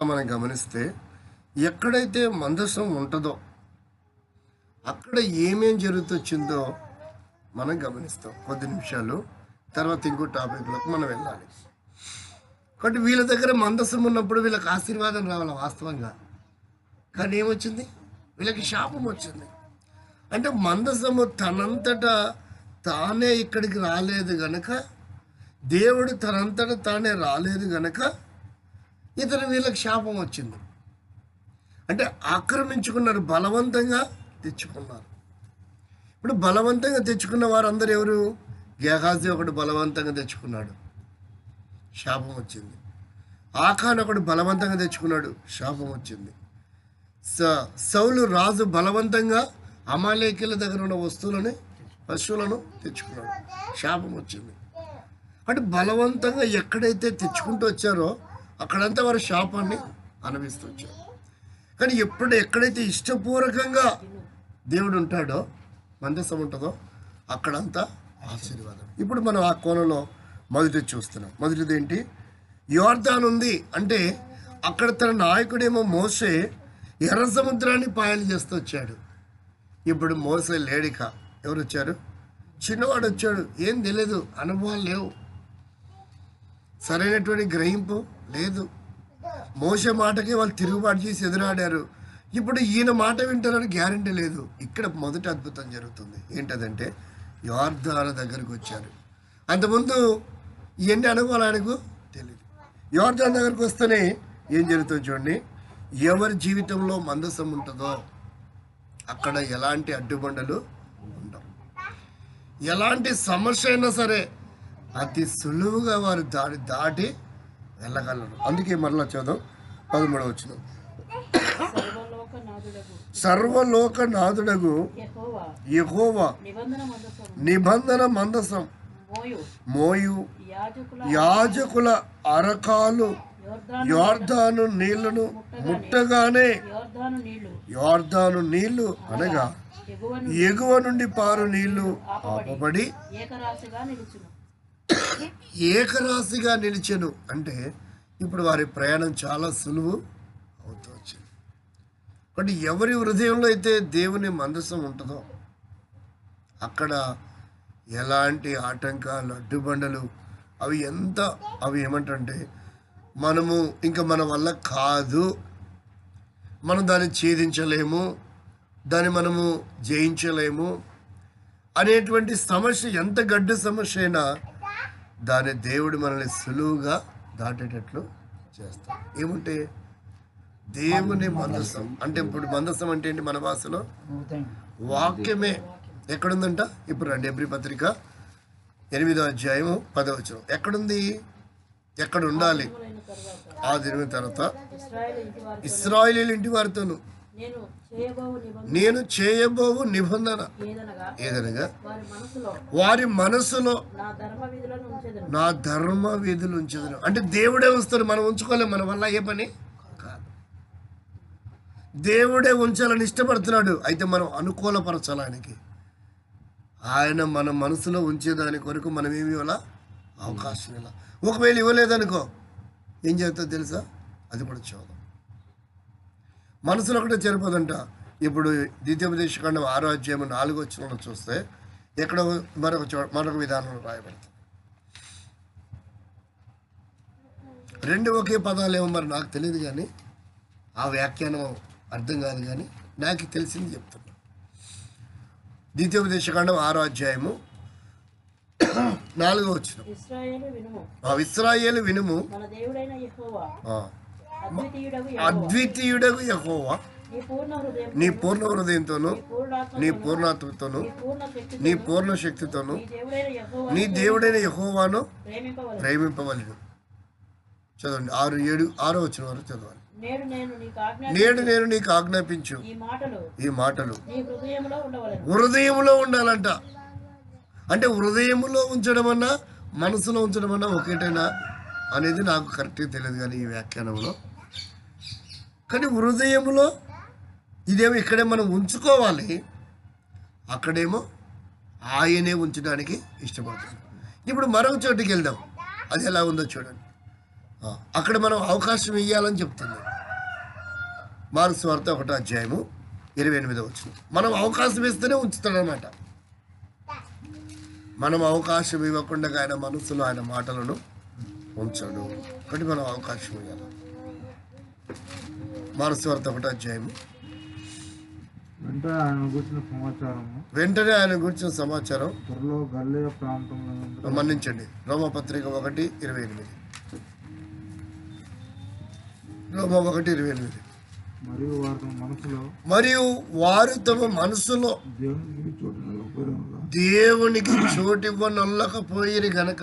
మనం గమనిస్తే ఎక్కడైతే మందసం ఉంటుందో అక్కడ ఏమేం జరుగుతొచ్చిందో మనం గమనిస్తాం. కొద్ది నిమిషాలు తర్వాత ఇంకో టాపిక్లోకి మనం వెళ్ళాలి. కాబట్టి వీళ్ళ దగ్గర మందసం ఉన్నప్పుడు వీళ్ళకి ఆశీర్వాదం రావాలి వాస్తవంగా. కానీ ఏమొచ్చింది? వీళ్ళకి శాపం వచ్చింది. అంటే మందసము తనంతటా తానే ఇక్కడికి రాలేదు గనక, దేవుడు తనంతట తానే రాలేదు గనక వీళ్ళకి శాపం వచ్చింది. అంటే ఆక్రమించుకున్నారు, బలవంతంగా తెచ్చుకున్నారు. ఇప్పుడు బలవంతంగా తెచ్చుకున్న వారందరూ ఎవరు? గేహాజీ ఒకడు బలవంతంగా తెచ్చుకున్నాడు, శాపం వచ్చింది. ఆకాన్ ఒకడు బలవంతంగా తెచ్చుకున్నాడు, శాపం వచ్చింది. సౌలు రాజు బలవంతంగా అమాలేకీల దగ్గర ఉన్న వస్తువులని, పశువులను తెచ్చుకున్నాడు, శాపం వచ్చింది. అంటే బలవంతంగా ఎక్కడైతే తెచ్చుకుంటూ వచ్చారో అక్కడంతా వారు శాపాన్ని అనుభవిస్తూ వచ్చారు. కానీ ఎక్కడైతే ఇష్టపూర్వకంగా దేవుడు ఉంటాడో, మందసం ఉంటుందో అక్కడంతా ఆశీర్వాదం. ఇప్పుడు మనం ఆ కోణంలో మొదటి చూస్తున్నాం. మొదటిది ఏంటి? యోర్దాను ఉంది అంటే అక్కడ తన నాయకుడేమో మోసే ఎర్ర సముద్రాన్ని పాయలు చేస్తూ వచ్చాడు. ఇప్పుడు మోసే లేడిక ఎవరు వచ్చారు? చిన్నవాడు వచ్చాడు, ఏం తెలియదు, అనుభవాలు లేవు, సరైనటువంటి గ్రహింపు లేదు. మోసే మాటకి వాళ్ళు తిరుగుబాటు చేసి ఎదురాడారు. ఇప్పుడు ఈయన మాట వింటారని గ్యారంటీ లేదు. ఇక్కడ మొదటి అద్భుతం జరుగుతుంది. ఏంటదంటే యోర్దాను దగ్గరికి వచ్చారు. అంతకుముందు ఇవన్నీ అనుభవాలు ఆయనకు తెలియదు. యోర్దాను దగ్గరికి వస్తేనే ఏం జరుగుతుంది చూడండి. ఎవరి జీవితంలో మందసం ఉంటుందో అక్కడ ఎలాంటి అడ్డుబండలు ఉండవు. ఎలాంటి సమస్య అయినా సరే అతి సులువుగా వారు దాటి వెళ్ళగలరు. అందుకే మరలా చదువు 13వ వచనం. సర్వలోకనాథుడగు యెహోవా నిబంధన మందసం మోయు యాజకుల అరకాలు యోర్దాను నీళ్లను ముట్టగానే యోర్దాను నీళ్లు అనగా ఎగువ నుండి పారు నీళ్లు ఆపబడి ఏకరాశిగా నిలిచెను. అంటే ఇప్పుడు వారి ప్రయాణం చాలా సులువు అవుతూ వచ్చింది. కాబట్టి ఎవరి హృదయంలో అయితే దేవుని మందసం ఉంటుందో అక్కడ ఎలాంటి ఆటంకాలు, అడ్డుబండలు అవి ఏమంటే మనము ఇంకా మన వల్ల కాదు, మనం దాన్ని ఛేదించలేము, దాన్ని మనము జయించలేము అనేటువంటి సమస్య, ఎంత గడ్డు సమస్య అయినా దాన్ని దేవుడు మనల్ని సులువుగా దాటేటట్లు చేస్తాం. ఏమంటే దేవుని మందసం అంటే, ఇప్పుడు మందసం అంటే ఏంటి మన భాషలో? వాక్యమే. ఎక్కడుందంట? ఇప్పుడు రండి, హెబ్రీ పత్రిక 8వ అధ్యాయము 10వ వచనం. ఎక్కడుంది? ఎక్కడ ఉండాలి? ఆ దినం తర్వాత ఇశ్రాయేలీయుల ఇంటి వారితోను నేను చేయబోవు నిబంధన ఏదనగా వారి మనసులో నా ధర్మ విధులు ఉంచదును. అంటే దేవుడే ఉంచుతాడు, మనం ఉంచుకోలేం, మన వల్ల ఏ పని కాదు. దేవుడే ఉంచాలని ఇష్టపడుతున్నాడు. అయితే మనం అనుకూలపరచాలి ఆయనకి. ఆయన మన మనసులో ఉంచేదాని కొరకు మనం ఏమి ఇవ్వాలా? అవకాశం ఇలా. ఒకవేళ ఇవ్వలేదనుకో ఏం చేస్తుందో తెలుసా? అది కూడా చూద్దాం. మనసులో ఒకటే సరిపోదంట. ఇప్పుడు ద్వితీయోపదేశకాండం 6వ అధ్యాయం 4వ వచనంలో చూస్తే ఎక్కడ మరొక విధానంలో రాయబడుతుంది. రెండు ఒకే పదాలేమో మరి నాకు తెలియదు, కానీ ఆ వ్యాఖ్యానం అర్థం కాదు, కానీ నాకు తెలిసింది చెప్తున్నా. ద్వితీయోపదేశకాండం 6వ అధ్యాయము 4వ వచనం. ఇశ్రాయేలు వినుము, అద్వితీయుడగు యెహోవా నీ పూర్ణ హృదయంతోను, నీ పూర్ణాత్మతోను, నీ పూర్ణ శక్తితోను నీ దేవుడైన యెహోవాను ప్రేమింపవలెను. చదవండి 6వ వచనం వరకు చదవాలి. నేడు నేను నీకు ఆజ్ఞాపించు ఈ మాటలు హృదయంలో ఉండాలంట. అంటే హృదయంలో ఉంచడం అన్నా మనసులో ఉంచడం అన్నా ఒకటేనా అనేది నాకు కరెక్ట్గా తెలియదు, కానీ ఈ వ్యాఖ్యానంలో. కానీ హృదయంలో ఇదేమో ఇక్కడే మనం ఉంచుకోవాలి, అక్కడేమో ఆయనే ఉంచడానికి ఇష్టపడుతుంది. ఇప్పుడు మరొక చోటికి వెళ్దాం, అది ఎలా ఉందో చూడండి. అక్కడ మనం అవకాశం ఇవ్వాలని చెప్తుంది. మార్క్స్ వార్త 1:28. మనం అవకాశం ఇస్తేనే ఉంచుతాడనమాట. మనం అవకాశం ఇవ్వకుండా ఆయన మనసులో ఆయన మాటలను ఉంచాడు. కాబట్టి మనం అవకాశం ఇవ్వాలి. మార్క్స్ వార్త 1:28. వెంటనే ఆయన గురించిన సమాచారం మన్నించండి. రోమపత్రిక 1:28. రోమ 1:28. మరియు వారు తమ మనసులో దేవునికి చోటివ్వనొల్లకపోయిరి గనక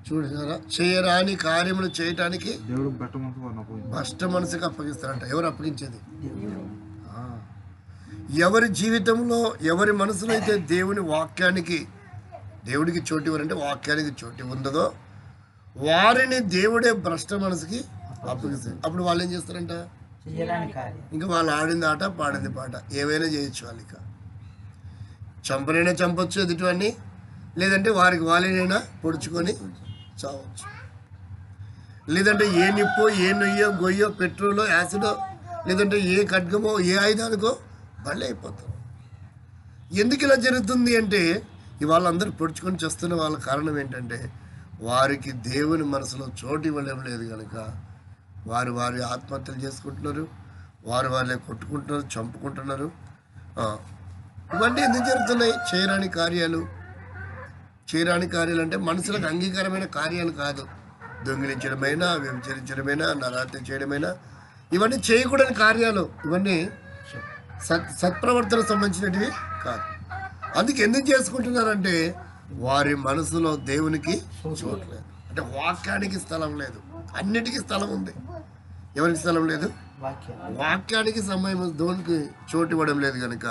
చూడారా చేయరాని కార్యములు చేయటానికి భ్రష్ట మనసుకు అప్పగిస్తారంట. ఎవరు అప్పగించేది? ఎవరి జీవితంలో ఎవరి మనసులో అయితే దేవుడికి చోటు ఇవ్వరంటే వాక్యానికి చోటు ఉండదో వారిని దేవుడే భ్రష్ట మనసుకి అప్పగిస్తారు. అప్పుడు వాళ్ళు ఏం చేస్తారంట? ఇంకా వాళ్ళు ఆడింది ఆట, పాడింది పాట, ఏమైనా చేయొచ్చు. వాళ్ళు ఇక చంపనైనా చంపొచ్చు ఎదుటివన్నీ, లేదంటే వారికి వాళ్ళనైనా పొడుచుకొని చావచ్చు, లేదంటే ఏ నిప్పో ఏ నొయ్యో గొయ్యో పెట్రోలో యాసిడో లేదంటే ఏ ఖడ్గమో ఏ ఆయుధానికో బలి అయిపోతారు. ఎందుకు ఇలా జరుగుతుంది అంటే వాళ్ళందరూ పొడుచుకొని చేస్తున్న వాళ్ళ కారణం ఏంటంటే వారికి దేవుని మనసులో చోటు ఇవ్వలేం లేదు కనుక వారి ఆత్మహత్యలు చేసుకుంటున్నారు, వాళ్ళే కొట్టుకుంటున్నారు, చంపుకుంటున్నారు. ఇవన్నీ ఎందుకు జరుగుతున్నాయి? చేయరాని కార్యాలు అంటే మనుషులకు అంగీకారమైన కార్యాలు కాదు. దొంగిలించడమైనా, వ్యభిచరించడమైనా, నరహత్య చేయడమైనా ఇవన్నీ చేయకూడని కార్యాలు. ఇవన్నీ సత్ప్రవర్తనకు సంబంధించినవి కాదు. అందుకే ఎందుకు చేసుకుంటున్నారంటే వారి మనసులో దేవునికి చూడలేదు, అంటే వాక్యానికి స్థలం లేదు. అన్నిటికీ స్థలం ఉంది, ఎవరికి స్థలం లేదు? వాక్యానికి సమయం దేవునికి చోటు ఇవ్వడం లేదు కనుక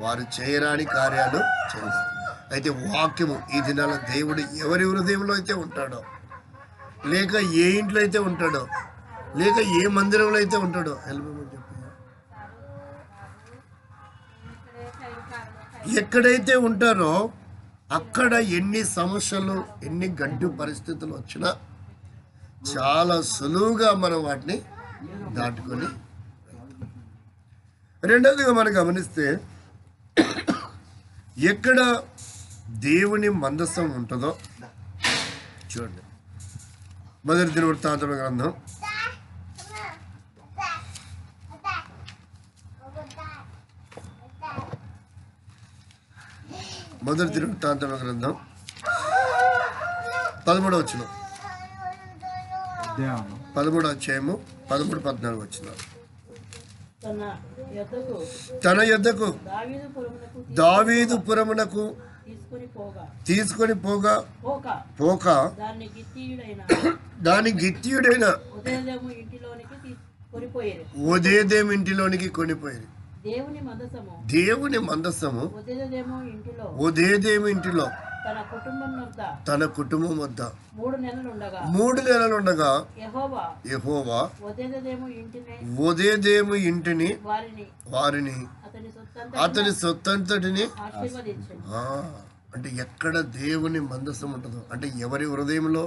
వారు చేయరాని కార్యాలు చేస్తారు. అయితే వాక్యము ఈ దినాల దేవుడు ఎవరి హృదయంలో అయితే ఉంటాడో, లేక ఏ ఇంట్లో అయితే ఉంటాడో, లేక ఏ మందిరంలో అయితే ఉంటాడో, ఎక్కడైతే ఉంటారో అక్కడ ఎన్ని సమస్యలు, ఎన్ని గడ్డు పరిస్థితులు వచ్చినా చాలా సులువుగా మనం వాటిని దాటుకొని. రెండవదిగా మనం గమనిస్తే ఎక్కడ దేవుని మందసం ఉంటుందో చూడండి. మొదటి దినవృత్తాంతముల గ్రంథం 13వ వచనం, 13వ అధ్యాయము 13-14 తన యొద్దకు దావీదు పురమునకు తీసుకొని పోగా దాని గిత్తీయుడైన ఒదేదేము ఇంటిలోనికి కొనిపోయారు. దేవుని మందసము ఒదేదేము ఇంటిలో తన కుటుంబం వద్ద 3 నెలలుండగా యెహోవా ఒదేదేము ఇంటిని వారిని అతని సొత్తంతటిని. అంటే ఎక్కడ దేవుని మందసం ఉంటుందో, అంటే ఎవరి హృదయంలో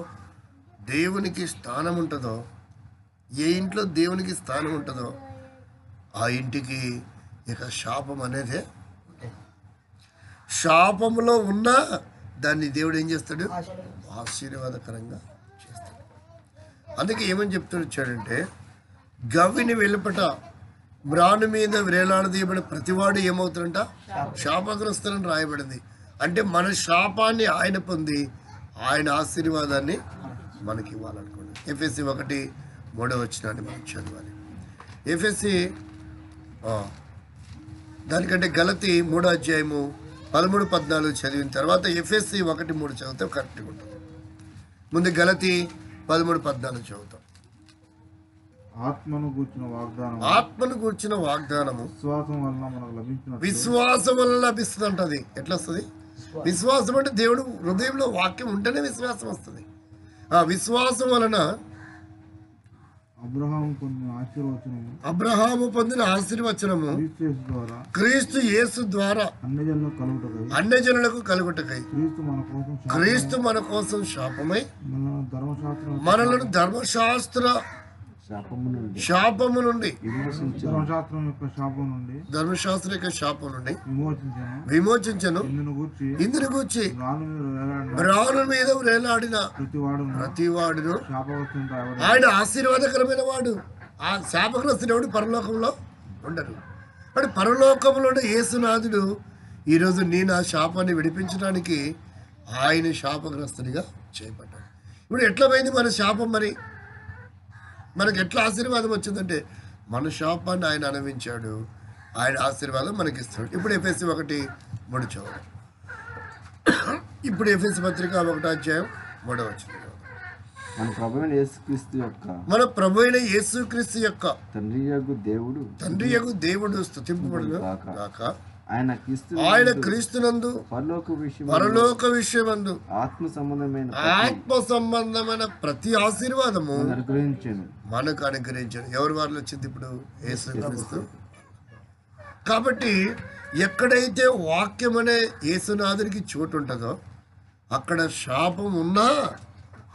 దేవునికి స్థానం ఉంటుందో, ఏ ఇంట్లో దేవునికి స్థానం ఉంటుందో ఆ ఇంటికి ఇక శాపం అనేదే. శాపంలో ఉన్న దాన్ని దేవుడు ఏం చేస్తాడు? ఆశీర్వాదకరంగా చేస్తాడు. అందుకే ఏమని చెప్తాడు వచ్చాడంటే, గవిని వెలుపట మ్రాను మీద వేలాడదీయబడిన ప్రతివాడు ఏమవుతాడంట? శాపగ్రస్తులని రాయబడింది. అంటే మన శాపాన్ని ఆయన పొంది ఆయన ఆశీర్వాదాన్ని మనకి ఇవ్వాలనుకోండి. ఎఫెసీ 1:3 మనం చదవాలి. ఎఫెసీ దానికంటే గలతీ 3:13-14 చదివిన తర్వాత ఎఫెసీ 1:3 చదివితే కరెక్ట్గా ఉంటుంది. ముందు గలతీ 13-14 చదువుతాం. ఆత్మను గూర్చిన వాగ్దానము విశ్వాసం వల్ల లభిస్తుంది అంటది. ఎట్లా వస్తుంది? విశ్వాసం అంటే దేవుడు హృదయంలో వాక్యం ఉంటేనే విశ్వాసం వస్తుంది. ఆ విశ్వాసం వలన అబ్రహాము పొందిన ఆశీర్వచనము క్రీస్తు యేసు ద్వారా అన్యజనులకు కలుగుటకై క్రీస్తు మన కోసం శాపమై మనలను ధర్మశాస్త్ర శాపము నుండి ధర్మశాస్త్రం యొక్క శాపం నుండి విమోచించను. ఇందును గూర్చి బ్రాను మీద వేలాడిన ప్రతివాడును ఆయన ఆశీర్వాదకరమైన వాడు. ఆ శాపగ్రస్తుడు పరలోకంలో ఉండరు. మరి పరలోకంలో యేసునాథుడు ఈరోజు నేను ఆ శాపాన్ని విడిపించడానికి ఆయన శాపగ్రస్తునిగా చేపట్టాడు. ఇప్పుడు ఎట్లా పోయింది మన శాపం? మరి మనకు ఎట్లా ఆశీర్వాదం వచ్చిందంటే మన శాపాన్ని ఆయన అనుభవించాడు, ఆయన ఆశీర్వాదం మనకి ఇస్తాడు. ఇప్పుడు ఎఫెసీ 1:3 చదువు. ఇప్పుడు ఎఫెసీ పత్రిక 1:3 మన ప్రభు అయిన యేసుక్రీస్తు యొక్క తండ్రి యగు దేవుడు స్తుతింపబడును గాక. ఆయన క్రీస్తునందు పరలోక విషయమందు ఆత్మ సంబంధమైన ప్రతి ఆశీర్వాదము మనకు అనుగ్రహించాడు. ఎవరి వారిలో వచ్చింది? ఇప్పుడు యేసుక్రీస్తు. కాబట్టి ఎక్కడైతే వాక్యం అనే యేసునాథునికి చోటు ఉంటుందో అక్కడ శాపం ఉన్నా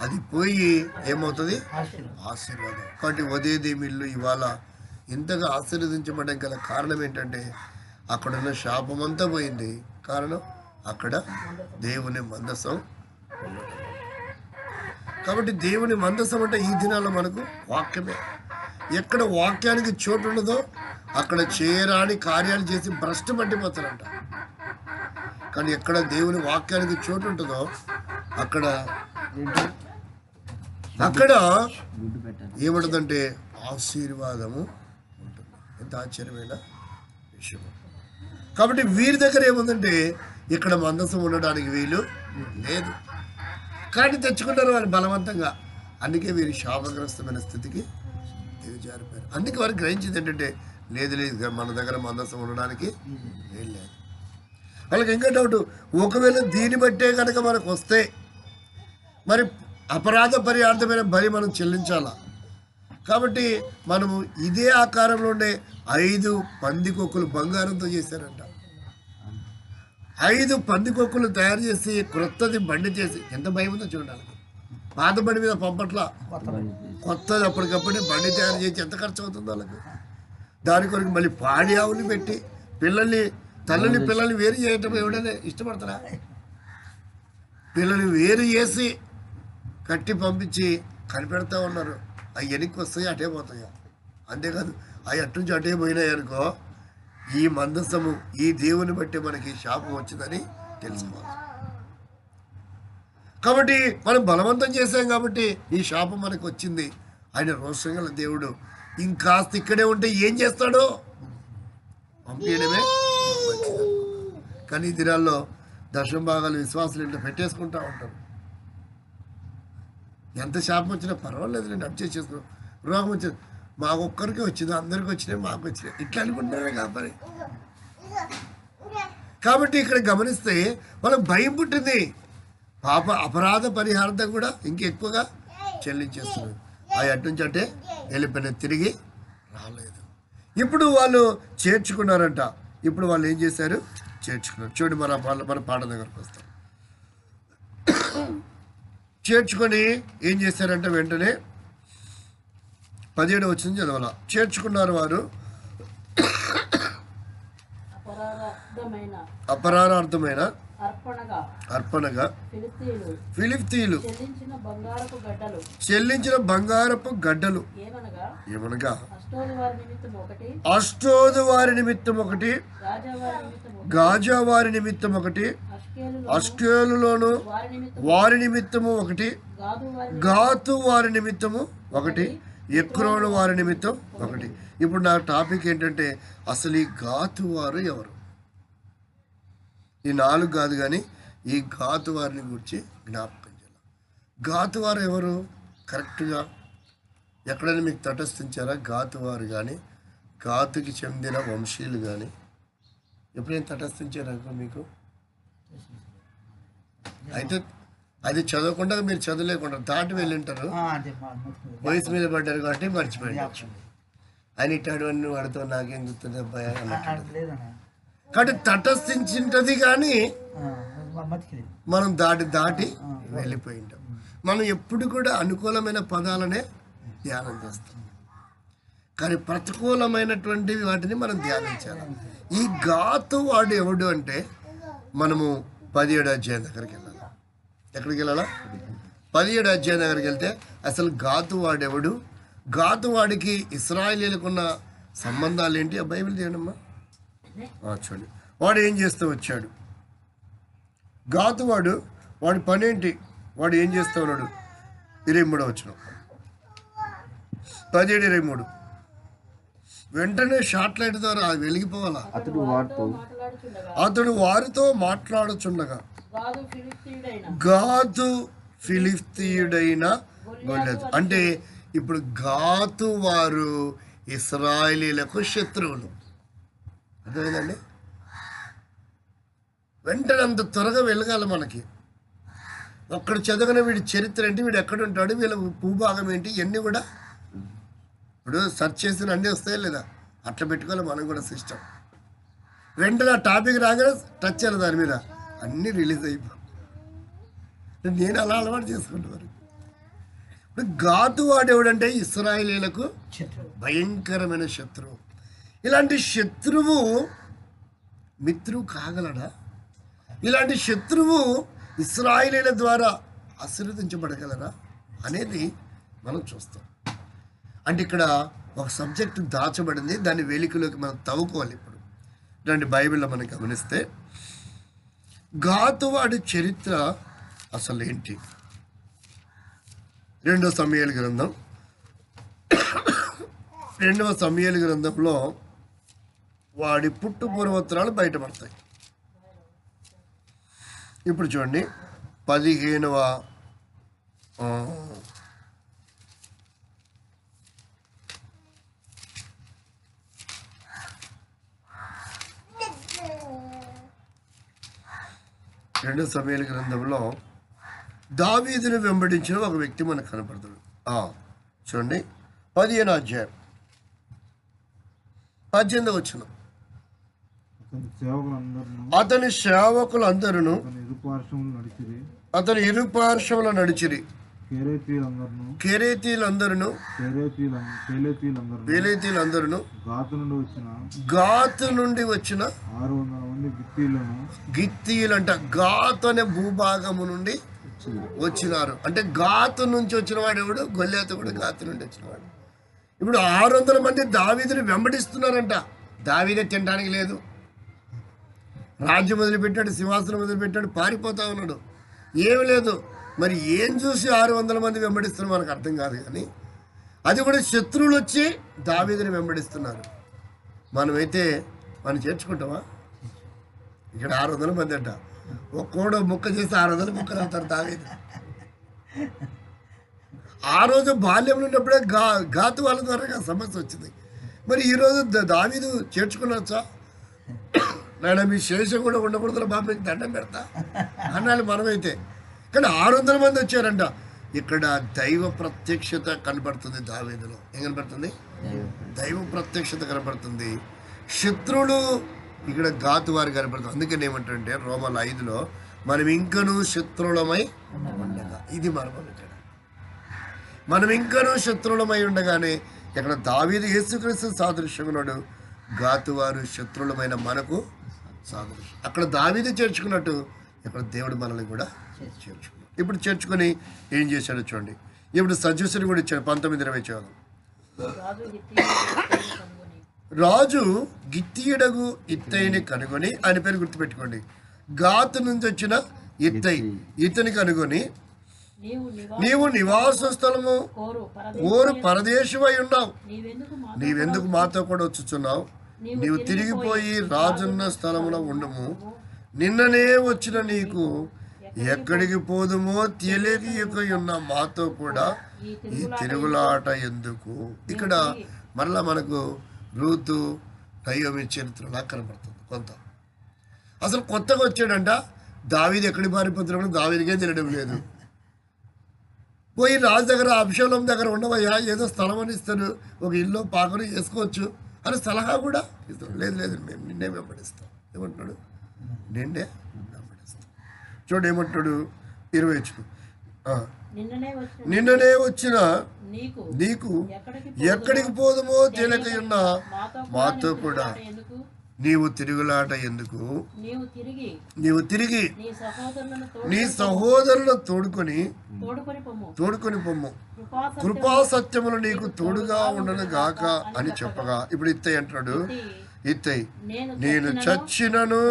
అది పోయి ఏమవుతుంది? ఆశీర్వాదం. కాబట్టి ఉదయదేమిల్లు ఇవాళ ఇంతగా ఆశీర్వదించబడడం గల కారణం ఏంటంటే అక్కడున్న శాపం అంతా పోయింది. కారణం అక్కడ దేవుని మందసం. కాబట్టి దేవుని మందసం అంటే ఈ దినాల్లో మనకు వాక్యమే. ఎక్కడ వాక్యానికి చోటు ఉండదో అక్కడ చేయరాని కార్యాలు చేసి భ్రష్టు పట్టిపోతారంట. కానీ ఎక్కడ దేవుని వాక్యానికి చోటు ఉంటుందో అక్కడ ఏముంటుందంటే ఆశీర్వాదము ఉంటుంది. ఎంత ఆశ్చర్యమైన విషయం. కాబట్టి వీరి దగ్గర ఏముందంటే ఇక్కడ మందసం ఉండడానికి వీలు లేదు, కానీ తెచ్చుకుంటారు వారు బలవంతంగా. అందుకే వీరి శాపగ్రస్తమైన స్థితికి దిగజారిపోయారు. అందుకే వారు గ్రహించింది ఏంటంటే లేదు మన దగ్గర మందసం ఉండడానికి వీలు లేదు. వాళ్ళకి ఇంకా డౌట్, ఒకవేళ దీన్ని బట్టే కనుక మనకు వస్తే మరి అపరాధ పరిహార్థమైన బలి మనం చెల్లించాలా. కాబట్టి మనము ఇదే ఆకారంలో ఉండే 5 పందికొక్కులు బంగారంతో చేశారంట. 5 పందికొక్కులు తయారు చేసి క్రొత్తది బండి చేసి, ఎంత భయం ఉందో చూడాలి. పాత బండి మీద పంపట్లా, కొత్తది అప్పటికప్పుడే బండి తయారు చేసి ఎంత ఖర్చు అవుతుందో వాళ్ళకి. దాని కొరకు మళ్ళీ పాడి ఆవుని పెట్టి పిల్లల్ని వేరు చేయటం ఎవడైనా ఇష్టపడతారా? పిల్లల్ని వేరు చేసి కట్టి పంపించి కనిపెడతా ఉన్నారు. అవి వెనక్కి వస్తాయి, అటే పోతాయి. అంతేకాదు అవి అట్నుంచి అటే పోయినాయి అనుకో, ఈ మందసము ఈ దేవుని బట్టి మనకి శాపం వచ్చిందని తెలుసుకోవాలి. కాబట్టి మనం బలవంతం చేసాం కాబట్టి ఈ శాపం మనకు వచ్చింది. ఆయన రోషం గల దేవుడు ఇంకాస్త ఇక్కడే ఉంటే ఏం చేస్తాడో పంపించడమే మంచిది. కానీ ఈ దినాల్లో దశమ భాగాలు విశ్వాసులు ఇంట్లో పెట్టేసుకుంటూ ఉంటారు. ఎంత శాపం వచ్చినా పర్వాలేదు, నేను అడ్జస్ట్ చేసుకున్నాను. రోగం వచ్చింది మాకొక్కరికి వచ్చింది, అందరికి వచ్చినాయి, మాకు వచ్చినాయి, ఇట్లా అనుకుంటున్నారే కాబట్టి. కాబట్టి ఇక్కడ గమనిస్తే వాళ్ళకి భయం పుట్టింది. అపరాధ పరిహారం కూడా ఇంకెక్కువగా చెల్లించేస్తున్నారు. ఆ అట్నుంచి అంటే వెళ్ళిపోయిన తిరిగి రాలేదు. ఇప్పుడు వాళ్ళు చేర్చుకున్నారంట. ఇప్పుడు వాళ్ళు ఏం చేశారు? చేర్చుకున్నారు. చూడు మన పాట దగ్గరకు వస్తాం. చేర్చుకొని ఏం చేశారంటే వెంటనే 17 వచ్చింది చదవాల. చేర్చుకున్నారు వారు అపరాధార్థమైన అర్పణగా ఫిలిష్తీయులు చెల్లించిన బంగారపు గడ్డలు ఏమనగా అష్టోదు వారి నిమిత్తం ఒకటి, గాజా వారి నిమిత్తం ఒకటి, అష్కేలులోను వారి నిమిత్తము ఒకటి, గాతు వారి నిమిత్తము ఒకటి, ఎక్రోను వారి నిమిత్తం ఒకటి. ఇప్పుడు నా టాపిక్ ఏంటంటే అసలు ఈ గాతు వారు ఎవరు? ఈ 4 కాదు కానీ ఈ గాతు వారిని గురించి జ్ఞాపకం చేయాలి. గాతు వారు ఎవరు? కరెక్ట్గా ఎక్కడైనా మీకు తటస్థించారా? గాతు వారు కానీ గాతుకి చెందిన వంశీయులు కానీ ఎప్పుడైనా తటస్థించారా మీకు? అయితే అది చదవకుండా మీరు చదవలేకుండా దాటి వెళ్ళింటారు, వయసు మీద పడ్డారు కాబట్టి మర్చిపోయారు. అని ఇట్లాంటివన్నీ వాడితో నాకేం గుర్తుంది అబ్బాయి అన్నట్టు. కాబట్టి తటస్థించింటది కానీ మనం దాటి వెళ్ళిపోయి ఉంటాం. మనం ఎప్పుడు కూడా అనుకూలమైన పదాలనే ధ్యానం చేస్తాం. కానీ ప్రతికూలమైనటువంటి వాటిని మనం ధ్యానించాలి. ఈ గాతు వాడు ఎవడు అంటే మనము 17వ అధ్యాయం దగ్గరికి వెళ్ళాలి. ఎక్కడికి వెళ్ళాలా? 17వ అధ్యాయం దగ్గరికి వెళ్తే అసలు గాతు వాడెవడు, గాతు వాడికి ఇశ్రాయేలీయులకున్న సంబంధాలు ఏంటి? ఆ బైబిల్ తీయడమ్మా. చూడండి, వాడు ఏం చేస్తూ వచ్చాడు. గాతు వాడి పని ఏంటి, వాడు ఏం చేస్తూ ఉన్నాడు? 23వ వచనం, 17:23. వెంటనే షార్ట్ లైట్ ద్వారా వెలిగిపోవాలా. అతడు వారితో మాట్లాడుచుండగా గాతు ఫిలిష్తీయుడైన గొల్యాతు. అంటే ఇప్పుడు గాతు వారు ఇశ్రాయేలీయులకు శత్రువులు. అర్థమైందండి? వెంటనే అంత త్వరగా వెలగాలి మనకి. ఒక్కడ చదవని వీడి చరిత్ర ఏంటి, వీడు ఎక్కడ ఉంటాడు, వీళ్ళ భూభాగం ఏంటి, ఇవన్నీ కూడా ఇప్పుడు సెర్చ్ చేసిన అన్నీ వస్తాయా లేదా? అట్లా పెట్టుకోవాలి మనం కూడా సిస్టమ్. వెంటనే ఆ టాపిక్ రాగానే టచ్ చేయాలి దాని మీద, అన్నీ రిలీజ్ అయిపో. నేను అలా అలవాటు చేసుకుంటాను. ఇప్పుడు గాతు వాడేవాడంటే ఇశ్రాయేలీయులకు భయంకరమైన శత్రువు. ఇలాంటి శత్రువు మిత్రువు కాగలడా? ఇలాంటి శత్రువు ఇశ్రాయేలీయుల ద్వారా ఆశీర్వదించబడగలరా అనేది మనం చూస్తాం. అంటే ఇక్కడ ఒక సబ్జెక్ట్ దాచబడింది, దాని వేలికలోకి మనం తవ్వుకోవాలి. ఇప్పుడు ఇలాంటి బైబిల్లో మనం గమనిస్తే గాతువాడి చరిత్ర అసలు ఏంటి? 2వ సమూయేలు గ్రంథం 2వ సమూయేలు గ్రంథంలో వాడి పుట్టు పూర్వోత్తరాలు బయటపడతాయి. ఇప్పుడు చూడండి, 15వ రెండవ సమూయేలు గ్రంథంలో దావీదును వెంబడించిన ఒక వ్యక్తి మనకు కనపడతాడు. చూడండి, 15వ అధ్యాయం 18వ వచనం. అతని సేవకులందరూ అతని ఇరుపార్శ్వముల నడిచిరి. కెరేతీలందరూ గాతు నుండి వచ్చిన గిత్తీయులంట. గాతు అనే భూభాగము నుండి వచ్చినారు. అంటే గాతు నుంచి వచ్చిన వాడు ఎవడు? గొల్యాతు కూడా గాతు నుండి వచ్చినవాడు. ఇప్పుడు 600 మంది దావీదుని వెంబడిస్తున్నారంట. దావీదే తినడానికి లేదు, రాజ్యం వదిలిపెట్టాడు, సింహాసనం వదిలిపెట్టాడు, పారిపోతా ఉన్నాడు, ఏమి లేదు. మరి ఏం చూసి 600 మంది వెంబడిస్తున్నారు మనకు అర్థం కాదు. కానీ అది కూడా శత్రువులు వచ్చి దావీదుని వెంబడిస్తున్నారు. మనమైతే మనం చేర్చుకుంటామా? ఇక్కడ 600 మంది అంట, ఒక్కోడో ముక్క చేసి 600 ముక్కలు అవుతారు దావీదు. ఆ రోజు బాల్యంలో ఉన్నప్పుడే గాతు వాళ్ళ ద్వారా సమస్య వచ్చింది. మరి ఈరోజు దావీదు చేర్చుకున్నచ్చా? నాయన మీ శేషం కూడా ఉండకూడదు బాబు, మీకు దండం పెడతా అన్నాళ్ళు మనమైతే. కానీ 600 మంది వచ్చారంట. ఇక్కడ దైవ ప్రత్యక్షత కనబడుతుంది దావీదులో. ఏం కనబడుతుంది? దైవ ప్రత్యక్షత కనబడుతుంది. శత్రువులు ఇక్కడ గాతు వారు కనబడుతుంది. అందుకని ఏమంటారంటే రోమల 5లో మనం ఇంకనూ శత్రువులమై ఉండగా, ఇది మర్మం. ఇక్కడ మనం ఇంకనూ శత్రువులమై ఉండగానే ఇక్కడ దావీదు యేసుక్రీస్తు సాదృశ్యం ఉన్నాడు, గాతు వారు శత్రువులమైన మనకు సాదృశ్యం. అక్కడ దావీదు చేర్చుకున్నట్టు ఇక్కడ దేవుడు మనల్ని కూడా చేర్చుకున్నాడు. ఇప్పుడు చేర్చుకొని ఏం చేశాడో చూడండి. ఇప్పుడు సజెషన్ కూడా ఇచ్చాడు. 19:20 చదువు. రాజు గిత్తీయుడగు ఇత్తయిని కనుగొని, ఆయన పేరు గుర్తుపెట్టుకోండి, గాతు నుంచి వచ్చిన ఇత్తయి, ఇతని కనుగొని, నీవు నివాస స్థలము ఓరు పరదేశమై ఉన్నావు, నీవెందుకు మాతో కూడా వచ్చుచున్నావు? నీవు తిరిగిపోయి రాజున్న స్థలములో ఉండము, నిన్ననే వచ్చిన నీకు ఎక్కడికి పోదుమో తెలియక ఉన్న మాతో కూడా ఈ తిరుగులాట ఎందుకు? ఇక్కడ మరలా మనకు రూతు నయోమి చరిత్రలా కనబడుతుంది కొంత. అసలు కొత్తగా వచ్చాడంట. దావీదు ఎక్కడికి పారిపోతున్నాడు? దావీదుకే తెలియడం లేదు. పోయి రాజు దగ్గర, అబ్షాలోం దగ్గర ఉండవయ్యా, ఏదో స్థలం అని ఇస్తాను, ఒక ఇల్లు పాకను వేసుకోవచ్చు అని సలహా కూడా ఇస్తాడు. లేదు లేదు, మేము నిన్నే వెంబడిస్తాం. ఏమంటున్నాడు? నిన్నే వెంబడిస్తాం. చూడు ఏమంటాడు 20 నిన్ననే వచ్చిన నీకు నీకు ఎక్కడికి ఎక్కడికి పోదుమో తెలియకయున్న మాతో కూడా ఎందుకు నీవు తిరుగులాట ఎందుకు? నీవు తిరిగి నీవు తిరిగి నీ సహోదరులను నీ సహోదరులను తోడుకొని తోడుకొని పొమ్ము. కృపా కృపా సత్యములు నీకు తోడుగా ఉండను గాక అని చెప్పగా, ఇప్పుడు ఇత్తయ్య అంటున్నాడు, ఇత్తయ్య నేను చచ్చినను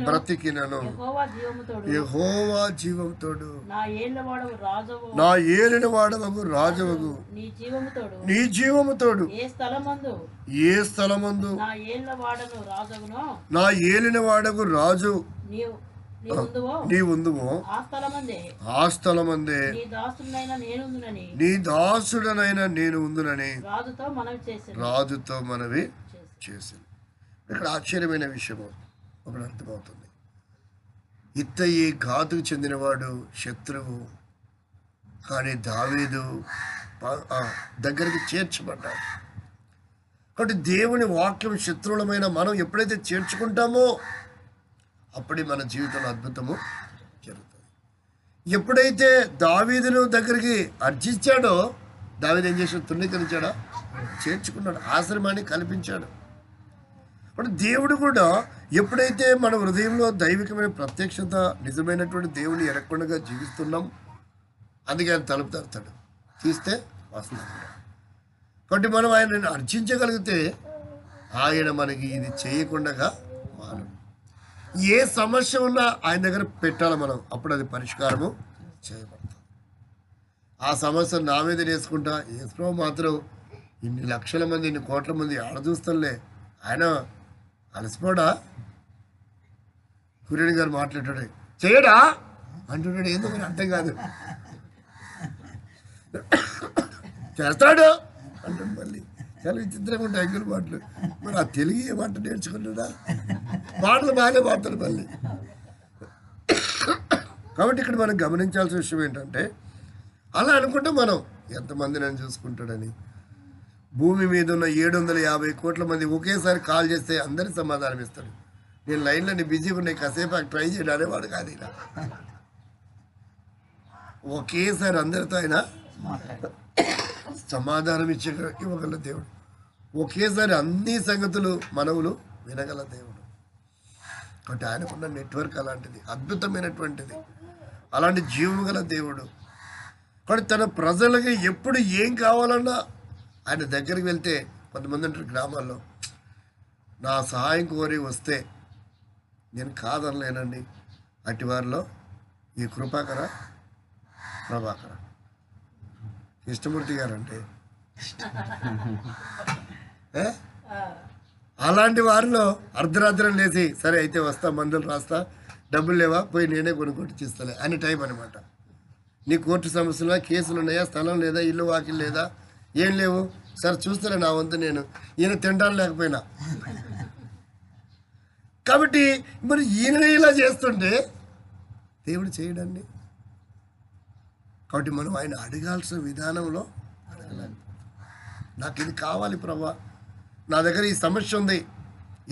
బ్రతికినను యెహోవా జీవముతోడు యెహోవా జీవంతోడు నా ఏళ్ళవాడవు రాజవు నా ఏలిన వాడవగు రాజవగు నీ జీవముతోడు నీ జీవముతోడు ఏ స్థలమందు ఏ స్థలమందు నా ఏళ్ళవాడను రాజవునో నా ఏలిన వాడగు రాజు నీవు నీవుందువో నీవుందువో ఆ స్థలమందే నీ దాసుడనైన నేను ఉందునని రాజుతో మనవి చేసింది. ఇక్కడ ఆశ్చర్యమైన విషయము ఒకటి అర్థమవుతుంది. ఇత్తయి ఘాతుకు చెందినవాడు, శత్రువు, కానీ దావీదు దగ్గరికి చేర్చబడ్డాడు. కాబట్టి దేవుని వాక్యం శత్రువులమైన మనం ఎప్పుడైతే చేర్చుకుంటామో అప్పుడే మన జీవితంలో అద్భుతము జరుగుతుంది. ఎప్పుడైతే దావీదును దగ్గరికి అర్జించాడో, దావీదు ఏం చేశాడు? తృణీకరించాడా? చేర్చుకున్నాడు, ఆశ్రమాన్ని కల్పించాడు. ఇప్పుడు దేవుడు కూడా ఎప్పుడైతే మన హృదయంలో దైవికమైన ప్రత్యక్షత, నిజమైనటువంటి దేవుని ఎరగకుండా జీవిస్తున్నాం, అందుకే ఆయన తలుపు తడతాడు, తీస్తే వస్తున్నాడు. కాబట్టి మనం ఆయనను అర్చించగలిగితే ఆయన మనకి ఇది చేయకుండా మాను. ఏ సమస్య ఉన్నా ఆయన దగ్గర పెట్టాలి మనం, అప్పుడు అది పరిష్కారము చేయబడుతుంది. ఆ సమస్య నా మీద వేసుకుంటా యేసు మాత్రం ఇన్ని లక్షల మంది, ఇన్ని కోట్ల మంది ఆడ చూస్తానులే, ఆయన అలసిపోడా? సూర్యుడి గారు మాట్లాడాడు, చేయడా అంటున్నాడు, ఏందో మరి అర్థం కాదు. చేస్తాడు అంటాడు, మళ్ళీ చాలా విచిత్రంగా ఉంటాయి అంగుల మాటలు. మరి ఆ తెలుగు ఏ మాట నేర్చుకున్నాడా? మాటలు బాగానే పాడతాడు మళ్ళీ. కాబట్టి ఇక్కడ మనం గమనించాల్సిన విషయం ఏంటంటే, అలా అనుకుంటే మనం ఎంతమంది నన్ను చూసుకుంటాడని, భూమి మీద ఉన్న 750 కోట్ల మంది ఒకేసారి కాల్ చేస్తే అందరికి సమాధానం ఇస్తాడు. నేను లైన్లో నీ బిజీగా ఉన్నాయి, కాసేపు ట్రై చేయడం అనేవాడు కాదు. ఇలా ఒకేసారి అందరితో ఆయన సమాధానం ఇవ్వగల దేవుడు, ఒకేసారి అన్ని సంగతులు మనవులు వినగల దేవుడు. కాబట్టి ఆయనకున్న నెట్వర్క్ అలాంటిది, అద్భుతమైనటువంటిది, అలాంటి జీవం గల దేవుడు. కాబట్టి తన ప్రజలకి ఎప్పుడు ఏం కావాలన్నా ఆయన దగ్గరికి వెళ్తే, కొంతమంది అంటారు గ్రామాల్లో, నా సహాయం కోరి వస్తే నేను కాదనలేనండి. అట్టి వారిలో ఈ కృపాకర ప్రభాకర కృష్ణమూర్తి గారు అంటే అలాంటి వారిలో అర్ధరాత్రం లేచి, సరే అయితే వస్తా, మందులు రాస్తా, డబ్బులు లేవా, పోయి నేనే కొనుక్కొట్టి చేస్తాలే అని టైం అనమాట. నీ కోర్టు సమస్యలు, కేసులు ఉన్నాయా, స్థలం లేదా, ఇల్లు వాకిలు లేదా, ఏం లేవు, సరే చూస్తాలే నా వంతు, నేను ఈయన తింటాను లేకపోయినా. కాబట్టి మరి ఈయన ఇలా చేస్తుంటే దేవుడు చేయడండి. కాబట్టి మనం ఆయన అడగాల్సిన విధానంలో అడగలేము. నాకు ఇది కావాలి ప్రభా, నా దగ్గర ఈ సమస్య ఉంది,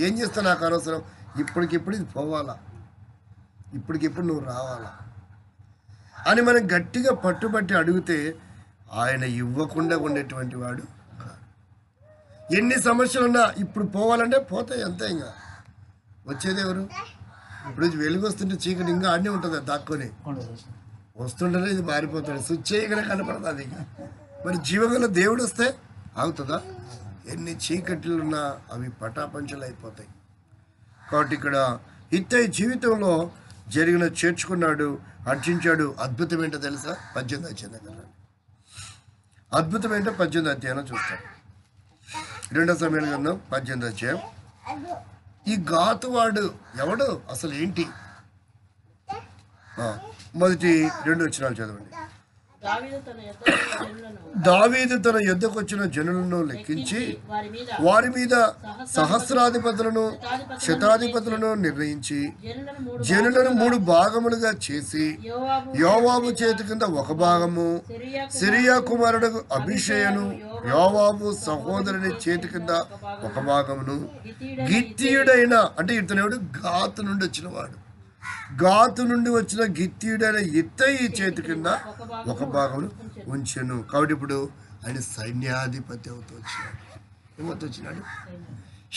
ఏం చేస్తా, నాకు అనవసరం, ఇప్పటికిప్పుడు ఇది పోవాలా, ఇప్పటికిప్పుడు నువ్వు రావాలా అని మనం గట్టిగా పట్టుబట్టి అడిగితే ఆయన ఇవ్వకుండా ఉండేటువంటి వాడు. ఎన్ని సమస్యలున్నా ఇప్పుడు పోవాలంటే పోతాయి అంతే. ఇంకా వచ్చేది ఎవరు? ఇప్పుడు వెలుగు వస్తుంటే చీకటి ఇంకా ఆడనే ఉంటుంది, దాక్కొని వస్తుంటేనే ఇది మారిపోతాడు, స్విచ్ చేయగానే కనపడుతుంది. ఇంకా మరి జీవగల దేవుడు వస్తే ఆగుతుందా? ఎన్ని చీకట్లున్నా అవి పటాపంచలు అయిపోతాయి. కాబట్టి ఇక్కడ ఇత్తయి జీవితంలో జరిగిన చేర్చుకున్నాడు, అర్చించాడు. అద్భుతం ఏంటో తెలుసా? 18 అధ్యాయం కదా, అద్భుతం ఏంటో 18 అధ్యాయం చూస్తాం. 2 సమయాల గ్రంథం 18 అధ్యాయం. ఈ గాతువాడు ఎవడు అసలు ఏంటి? మొదటి 2 వచనాలు చదవండి. దావీదు తన యుద్ధకు వచ్చిన జనులను లెక్కించి వారి మీద సహస్రాధిపతులను శతాధిపతులను నిర్ణయించి జనులను 3 భాగములుగా చేసి, యోవాబు చేతి కింద ఒక భాగము, సిరియా కుమారుడు అభిషేయను యోవాబు సహోదరుని చేతి కింద ఒక భాగమును, గిత్తీయుడైన, అంటే ఇతనుడు గాతు నుండి వచ్చిన వాడు, గాతు నుండి వచ్చిన గిత్తీయుడైన ఇత్తయి చేతి కింద ఒక భాగం ఉంచెను. కాబట్టి ఇప్పుడు ఆయన సైన్యాధిపతి అవుతూ వచ్చినాడు. ఏమవుతూ వచ్చినాడు?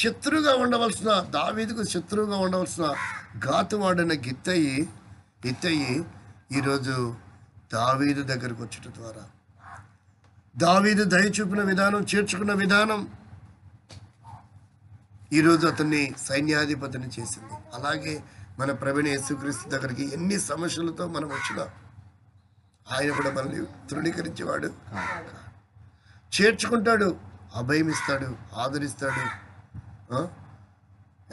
శత్రువుగా ఉండవలసిన, దావీదుకు శత్రువుగా ఉండవలసిన గాతు వాడిన ఇత్తయి ఈరోజు దావీదు దగ్గరకు వచ్చట ద్వారా దావీదు దయ చూపిన విధానం, చేర్చుకున్న విధానం ఈరోజు అతన్ని సైన్యాధిపతిని చేసింది. అలాగే మన ప్రభువైన యేసుక్రీస్తు దగ్గరికి ఎన్ని సమస్యలతో మనం వచ్చినా ఆయన కూడా మనల్ని తృణీకరించేవాడు, చేర్చుకుంటాడు, అభయం ఇస్తాడు, ఆదరిస్తాడు.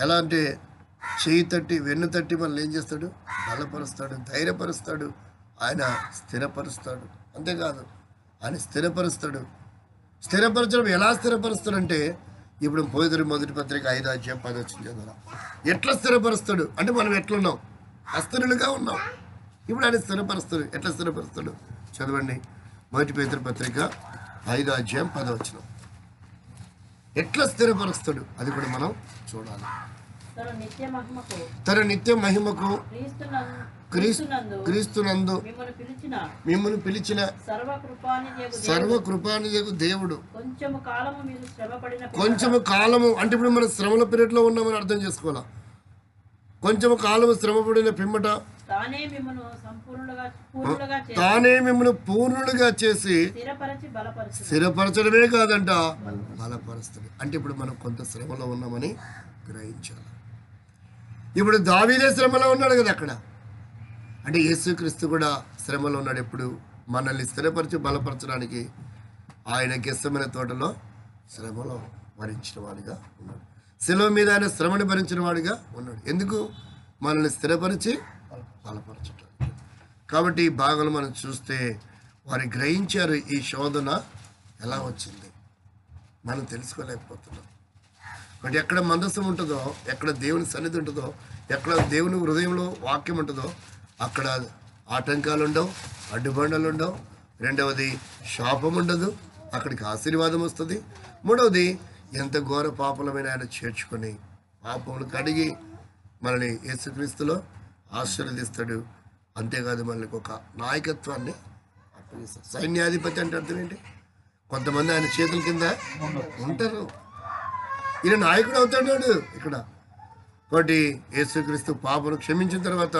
ఎలా అంటే చేయి తట్టి వెన్ను తట్టి మనల్ని ఏం చేస్తాడు? బలపరుస్తాడు, ధైర్యపరుస్తాడు, ఆయన స్థిరపరుస్తాడు. అంతేకాదు ఆయన స్థిరపరుస్తాడు. స్థిరపరచడం ఎలా స్థిరపరుస్తాడంటే ఇప్పుడు పోయిదరి మొదటి పత్రిక 5:10 చదవరా. ఎట్లా స్థిరపరుస్తాడు అంటే మనం ఎట్లున్నాం? అస్థిరులుగా ఉన్నాం. ఇప్పుడు ఆయన స్థిరపరుస్తాడు. ఎట్లా స్థిరపరుస్తాడు? చదవండి. మొదటి పేతురు పత్రిక 5:10. ఎట్లా స్థిరపరుస్తాడు అది కూడా మనం చూడాలి. తన నిత్య మహిమకు క్రీస్తునందు మిమ్మల్ని పిలిచిన సర్వకృపానిధి దేవుడు. కొంచెము కాలము అంటే ఇప్పుడు మనం శ్రమల పీరియడ్ లో ఉన్నామని అర్థం చేసుకోవాలా. కొంచెము కాలము శ్రమపడిన పిమ్మట తానే మిమ్మల్ని పూర్ణులుగా చేసి స్థిరపరచడమే కాదంట, బలపరుస్తాడు. అంటే ఇప్పుడు మనం కొంత శ్రమలో ఉన్నామని గ్రహించాలి. ఇప్పుడు దావీదే శ్రమలో ఉన్నాడు కదా అక్కడ. అంటే యేసుక్రీస్తు కూడా శ్రమలో ఉన్నాడు. ఎప్పుడు మనల్ని స్థిరపరిచి బలపరచడానికి ఆయన గెస్సెమనే తోటలో శ్రమలో భరించిన వాడిగా ఉన్నాడు. శిలువ మీద ఆయన శ్రమని భరించిన వాడిగా ఉన్నాడు. ఎందుకు? మనల్ని స్థిరపరిచి బలపరచడం. కాబట్టి ఈ భాగాలు మనం చూస్తే వారు గ్రహించారు ఈ శోధన ఎలా వచ్చింది, మనం తెలుసుకోలేకపోతున్నాం. బట్ ఎక్కడ మందస్సం ఉంటుందో, ఎక్కడ దేవుని సన్నిధి ఉంటుందో, ఎక్కడ దేవుని హృదయంలో వాక్యం ఉంటుందో అక్కడ ఆటంకాలు ఉండవు, అడ్డుబండలు ఉండవు. రెండవది శాపం ఉండదు, అక్కడికి ఆశీర్వాదం వస్తుంది. మూడవది ఎంత ఘోర పాపలమైన ఆయన చేర్చుకొని పాపములు కడిగి మనల్ని యేసుక్రీస్తులో ఆశీర్వదిస్తాడు. అంతేకాదు మనకి ఒక నాయకత్వాన్ని అప్పగిస్తాడు. సైన్యాధిపతి అంటే అర్థం ఏంటి? కొంతమంది ఆయన చేతుల కింద ఉంటారు. ఈయన నాయకుడు అవుతాడు ఇక్కడ. కాబట్టి యేసుక్రీస్తు పాపను క్షమించిన తర్వాత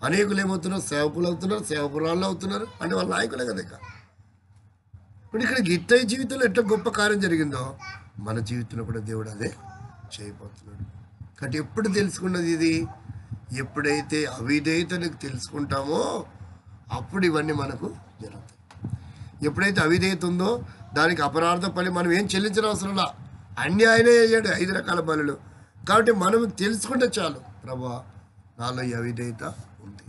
అనేకులు ఏమవుతున్నారు? సేవకులు అవుతున్నారు, సేవకురాళ్ళు అవుతున్నారు. అంటే వాళ్ళ నాయకులే కదా. ఇప్పుడు ఇక్కడ గిత్తయి జీవితంలో ఎట్లా గొప్ప కార్యం జరిగిందో మన జీవితంలో కూడా దేవుడు అదే చేయబోతున్నాడు. కాబట్టి ఎప్పుడు తెలుసుకున్నది ఇది? ఎప్పుడైతే అవిధేయతను తెలుసుకుంటామో అప్పుడు ఇవన్నీ మనకు జరుగుతాయి. ఎప్పుడైతే అవిధేయత ఉందో దానికి అపరాధ పని మనం ఏం చెల్లించిన అవసరంలా, అన్ని ఆయనే అయ్యాడు 5 రకాల బలులు. కాబట్టి మనం తెలుసుకుంటే చాలు, ప్రభువా నాలో ఈ అవిధేయత ఉంది,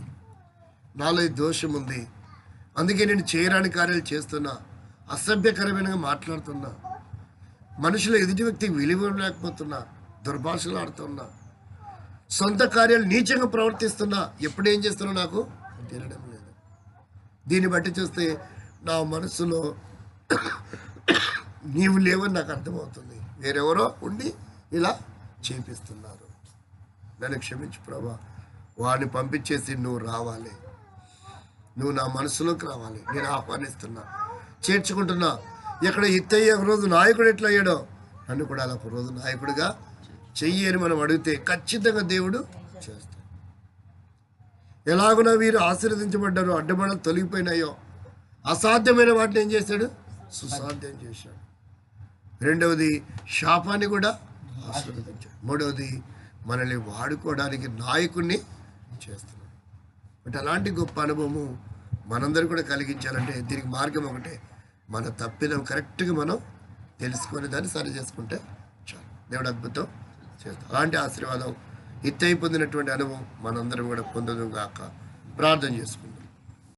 నాలో ఈ దోషం ఉంది, అందుకే నేను చేయరాని కార్యాలు చేస్తున్నా, అసభ్యకరమైన మాట్లాడుతున్నా, మనుషుల ఎదుటి వ్యక్తికి విలువ లేకపోతున్నా, దుర్భాషలు ఆడుతున్నా, సొంత కార్యాలు నీచంగా ప్రవర్తిస్తున్నా, ఎప్పుడేం చేస్తున్నా నాకు తెలియడం లేదు. దీన్ని బట్టి చూస్తే నా మనసులో నీవు లేవని నాకు అర్థమవుతుంది. వేరెవరో ఉండి ఇలా చేపిస్తున్నారు. నన్ను క్షమించు ప్రభా, వాడిని పంపించేసి నువ్వు రావాలి, నువ్వు నా మనసులోకి రావాలి. నేను ఆహ్వానిస్తున్నా, చేర్చుకుంటున్నా. ఎక్కడ ఇత్తయ్య ఒకరోజు నాయకుడు ఎట్లా అయ్యాడో నన్ను కూడా అలా ఒకరోజు నాయకుడిగా చెయ్యి అని మనం అడిగితే ఖచ్చితంగా దేవుడు చేస్తాడు. ఎలాగునా వీరు ఆశీర్వదించబడ్డారో, అడ్డబడలు తొలగిపోయినాయో, అసాధ్యమైన వాటిని ఏం చేశాడు? సుసాధ్యం చేశాడు. రెండవది శాపాన్ని కూడా ఆశీర్వదించాడు. మూడవది మనల్ని వాడుకోవడానికి నాయకుడిని చేస్తున్నాడు. అంటే అలాంటి గొప్ప అనుభవము మనందరూ కూడా కలిగించాలంటే దీనికి మార్గం ఒకటే, మన తప్పిదం కరెక్ట్గా మనం తెలుసుకొని దాన్ని సరి చేసుకుంటే చాలు. దేవుడు అద్భుతం చేస్తాడు. అలాంటి ఆశీర్వాదం ఇత్తయి పొందినటువంటి అనుభవం మనందరం కూడా పొందదు గాక. ప్రార్థన చేసుకుంటాం.